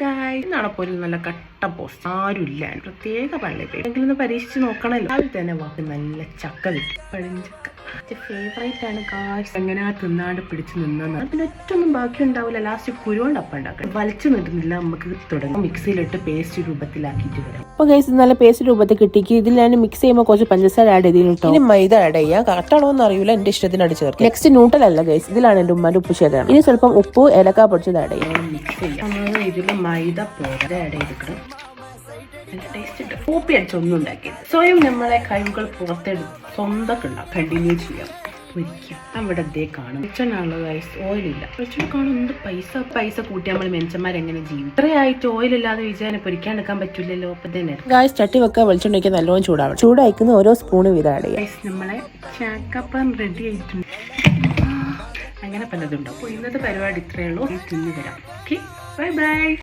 Guys, ഇന്നാണ് പോലും നല്ല കട്ട പോസ്റ്റ് ആരുമില്ല. പ്രത്യേക പള്ളി പോയി എങ്കിലും പരീക്ഷിച്ച് നോക്കണല്ലോ. അതിൽ തന്നെ വാക്ക് നല്ല ചക്ക കിട്ടും. പഴഞ്ചക്ക ഫേവറേറ്റ് ആണ് ഗായ്സ്. എങ്ങനെ തിന്നാണ്ട് പിടിച്ച് നിന്നാണ്. പിന്നെ ഒറ്റൊന്നും ബാക്കി ഉണ്ടാവില്ല. ലാസ്റ്റ് കുരുകൊണ്ട് അപ്പം ഉണ്ടാക്കണം. വലിച്ചു നിന്നില്ല. നമുക്ക് തുടങ്ങും. മിക്സിയിലിട്ട് പേസ്റ്റ് രൂപത്തിലാക്കിയിട്ട് വരാം. അപ്പൊ ഗൈസ് നല്ല പേസ്റ്റ് രൂപത്തിൽ കിട്ടിക്ക്. ഇതിൽ ഞാൻ മിക്സ് ചെയ്യുമ്പോൾ കുറച്ച് പഞ്ചസാര ആഡ് ചെയ്തിട്ടോ. ഇനി മൈദ ആഡ് ചെയ്യാം. കറക്റ്റാണോ എന്ന് അറിയില്ല, എന്റെ ഇഷ്ടത്തിന് അടി ചേർക്കാം. നെക്സ്റ്റ് ന്യൂട്ടലല്ല ഗൈസ്, ഇതിലാണ് എന്റെ ഉമ്മാന്റെ ഉപ്പ് ചേർക്കണം. ഇനി സ്വല്പം ഉപ്പ് ഏലക്ക പൊടിച്ചത് ആഡ് ചെയ്യാം. മിക്സ് ചെയ്യാം. നമ്മൾ ഇതിൽ മൈദ പോരാതെ ആഡ് ചെയ്തിക്കണം. ടേസ്റ്റ് ഉണ്ട്. കോപ്പി അടിച്ചൊന്നും ഉണ്ടാക്കിയത്. സ്വയം നമ്മളെ കഴിവുകൾ പുറത്തെടുത്ത് സ്വന്തം ഉണ്ടാവും. കണ്ടിന്യൂ ചെയ്യാം. അവിടെ അതേ കാണും. വെളിച്ചെണ്ണുള്ള ഗൈസ്, ഓയിലില്ല. വെളിച്ചെണ്ണ കാണും. എന്ത് പൈസ കൂട്ടി നമ്മൾ മെച്ചന്മാരെങ്ങനെ ജീവിക്കും? ഇത്രയായിട്ട് ഓയിലില്ലാതെ വിചാരം പൊരിക്കാൻ എടുക്കാൻ പറ്റില്ലല്ലോ. അപ്പൊ തന്നെ ഗൈസ് ചട്ടി വെക്കുക. വെളിച്ചെണ്ണയ്ക്ക് നല്ലോണം ചൂടാവും. ചൂടായിക്കുന്ന ഓരോ സ്പൂണ് വീതം ആഡ് ചെയ്യാം. നമ്മളെ ചാക്കപ്പം റെഡി ആയിട്ടുണ്ട്. അങ്ങനെ പലതുണ്ടോ. ഇന്നത്തെ പരിപാടി ഇത്രയേ ഉള്ളൂ. തിന്നു തരാം. Okay, bye bye.